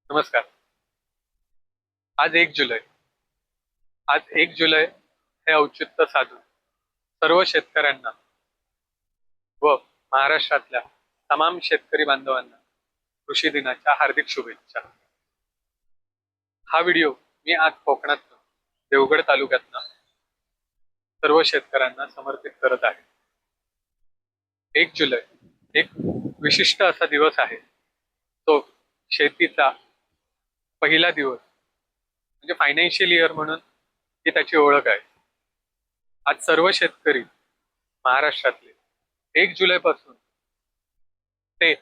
नमस्कार. आज 1 जुलै. आज 1 जुलै हे औचित्य साधून सर्व शेतकऱ्यांना व महाराष्ट्रातल्या तमाम शेतकरी बांधवांना कृषी दिनाच्या हार्दिक शुभेच्छा. हा व्हिडिओ मी आज कोकणातनं देवगड तालुक्यातनं सर्व शेतकऱ्यांना समर्पित करत आहे. 1 जुलै एक विशिष्ट असा दिवस आहे. तो शेतीचा पहिला दिवस म्हणजे फायनान्शियल इयर म्हणून ही त्याची ओळख आहे. आज सर्व शेतकरी महाराष्ट्रातले 1 जुलै पासून ते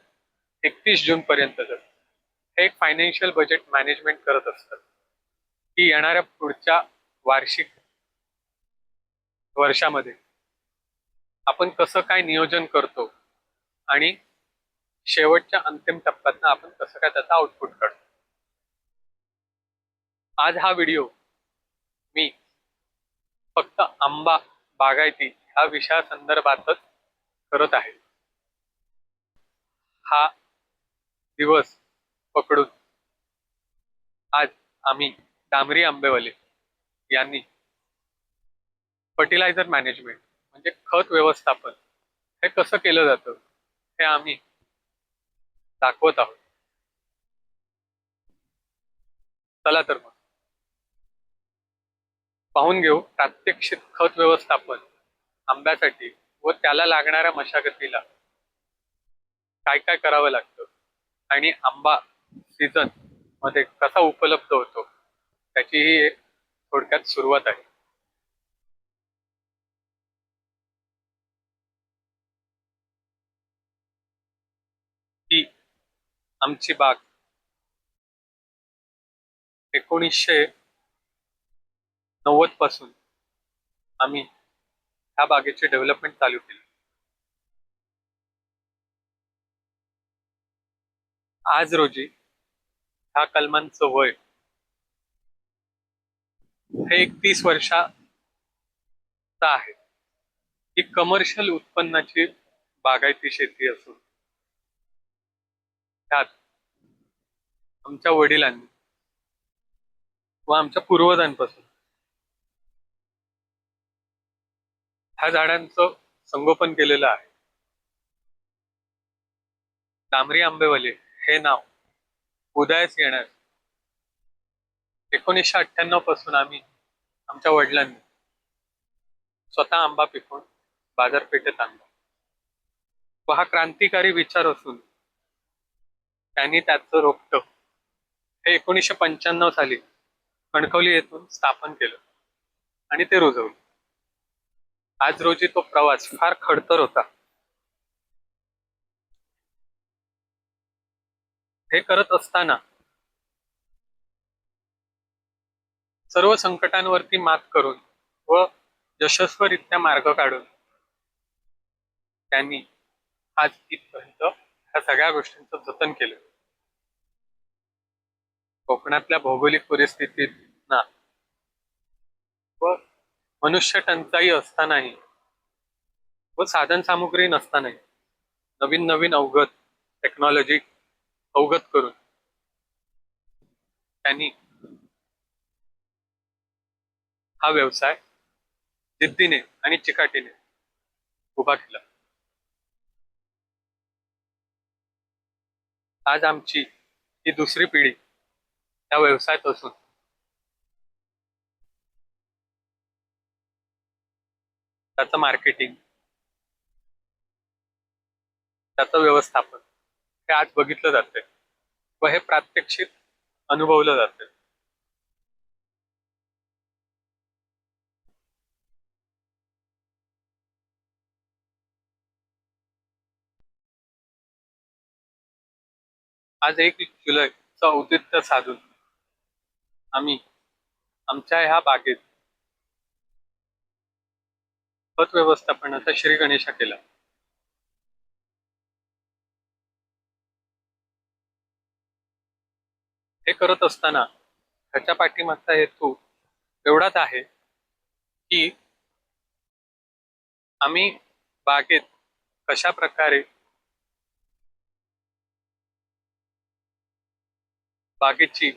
31 जून पर्यंत हे एक फायनान्शियल बजेट मॅनेजमेंट करत असतात की येणाऱ्या पुढच्या वार्षिक वर्षामध्ये आपण कसं काय नियोजन करतो आणि शेवटच्या अंतिम टप्प्यातनं आपण कसं काय त्याचा आउटपुट काढतो. आज हा व्हिडिओ मी फक्त आंबा बागायती ह्या विषयासंदर्भातच करत आहे. हा दिवस पकडून आज आम्ही डांबरी आंबेवाले यांनी फर्टिलायझर मॅनेजमेंट म्हणजे खत व्यवस्थापन हे कसं केलं जातं हे आम्ही दाखवत आहोत. चला तर मग पाहून घेऊ प्रात्यक्षिक खत व्यवस्थापन आंब्यासाठी व त्याला लागणाऱ्या मशागतीला काय काय करावं लागतं आणि आंबा सीझन मध्ये कसा उपलब्ध होतो त्याची ही एक थोडक्यात सुरुवात आहे. ही आमची बाग 1990 पासून आम्ही ह्या बागेची डेव्हलपमेंट चालू केली. आज रोजी ह्या कलमांचं वय हे 31 वर्षाचं आहे. ही कमर्शियल उत्पन्नाची बागायती शेती असून त्यात आमच्या वडिलांनी व आमच्या पूर्वजांपासून ह्या झाडांचं संगोपन केलेलं आहे. डांबरी आंबेवाले हे नाव उदयास येण्यास 1998 पासून आम्ही आमच्या वडिलांनी स्वतः आंबा पिकवून बाजारपेठेत आणला व हा क्रांतिकारी विचार असून त्यांनी त्याचं रोपटं हे 1995 साली कणकवली येथून स्थापन केलं आणि ते रुजवलं. आज रोजी तो प्रवास फार खडतर होता. हे करत असताना सर्व संकटांवरती मात करून व यशस्वीरित्या मार्ग काढून त्यांनी आज इथपर्यंत ह्या सगळ्या गोष्टींचं जतन केलं. कोकणातल्या भौगोलिक परिस्थितीत ना व मनुष्य टंचाई असतानाही व साधन सामुग्री नसतानाही नवीन नवीन अवगत टेक्नॉलॉजी अवगत करून त्यांनी हा व्यवसाय जिद्दीने आणि चिकाटीने उभा केला. आज आमची ही दुसरी पिढी त्या व्यवसायात असून त्याचं मार्केटिंग त्याचं व्यवस्थापन हे आज बघितलं जातंय व हे प्रात्यक्षिक अनुभवलं जातंय. आज 1 जुलैचं औचित्य साधून आम्ही आमच्या ह्या बागेत खत व्यवस्थापनाचा श्री गणेशा केला. हे करत असताना ह्याच्या पाठीमागचा हेतू एवढाच आहे की आम्ही बागेत कशा प्रकारे बागेची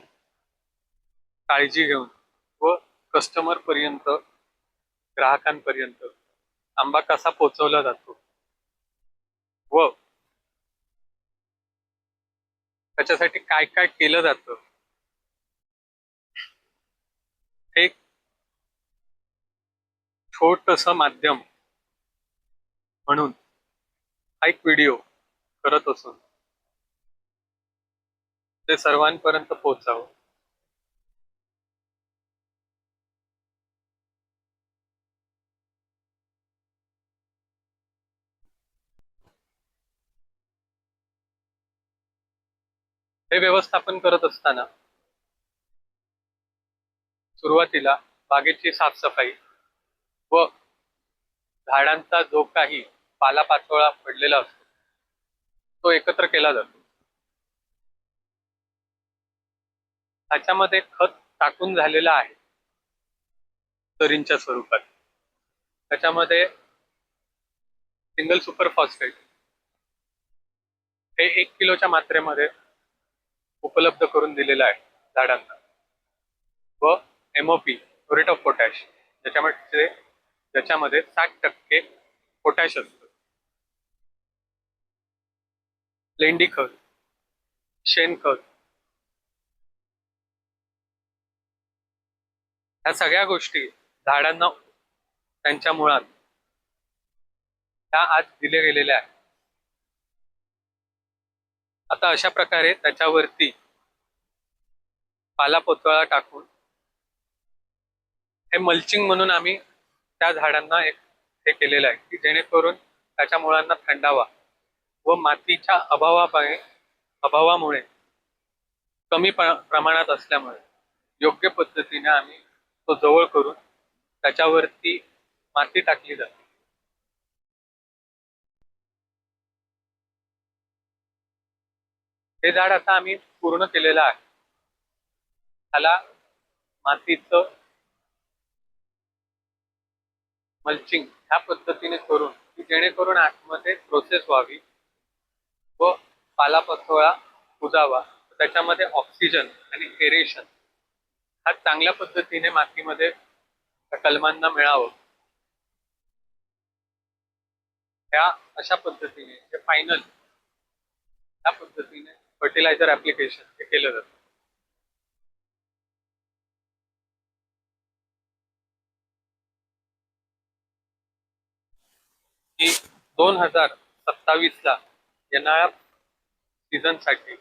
काळजी घेऊन व कस्टमर पर्यंत, ग्राहकांपर्यंत आंबा कसा पोहोचवला जातो व त्याच्यासाठी काय काय केलं जातं हे एक छोटस माध्यम म्हणून हा एक व्हिडिओ करत असून ते सर्वांपर्यंत पोहोचावं. हे व्यवस्थापन करत असताना सुरुवातीला बागेची साफसफाई व झाडांचा जो काही पालापाचोळा पडलेला असतो तो एकत्र केला जातो. त्याच्यामध्ये खत टाकून झालेलं आहे तरींच्या स्वरूपात. त्याच्यामध्ये सिंगल सुपर फॉस्फेट हे 1 किलोच्या मात्रेमध्ये उपलब्ध करून दिलेलं आहे झाडांना व MOP म्युरेट ऑफ पोटॅश ज्याच्यामध्ये 60% पोटॅश असतं. लेंडी खत, शेणखत, ह्या सगळ्या गोष्टी झाडांना त्यांच्या मुळात त्या आज दिले गेलेल्या आहेत. आता अशा प्रकारे त्याच्यावरती पालापाचोळा टाकून हे मल्चिंग म्हणून आम्ही त्या झाडांना एक हे केलेलं आहे की जेणेकरून त्याच्या मुळांना थंडावा व मातीच्या अभावामुळे कमी प्रमाणात असल्यामुळे योग्य पद्धतीने आम्ही तो जवळ करून त्याच्यावरती माती टाकली जाते. हे झाड आता आम्ही पूर्ण केलेलं आहे. त्याला मातीचं मल्चिंग ह्या पद्धतीने करून की जेणेकरून आतमध्ये प्रोसेस व्हावी व पालापाचोळा कुजावा, त्याच्यामध्ये ऑक्सिजन आणि एरेशन हा चांगल्या पद्धतीने मातीमध्ये कलमांना मिळावं, त्या अशा पद्धतीने जे फायनल त्या पद्धतीने फर्टिलायझर ऍप्लिकेशन हे केलं जातं. की 2027ला येणाऱ्या सीझन साठी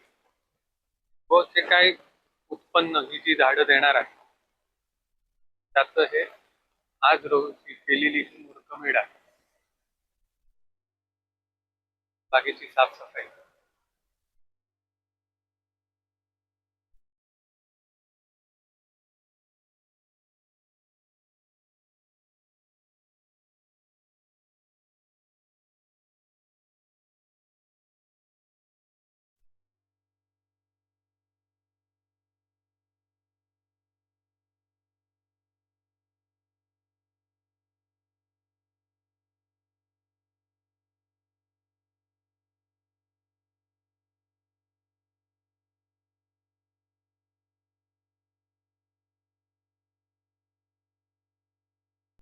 व जे काही उत्पन्न ही जी झाडं देणार आहे त्याचं हे आज रोजी केलेली ही मुहूर्तमेढ आहे. बागेची साफसफाई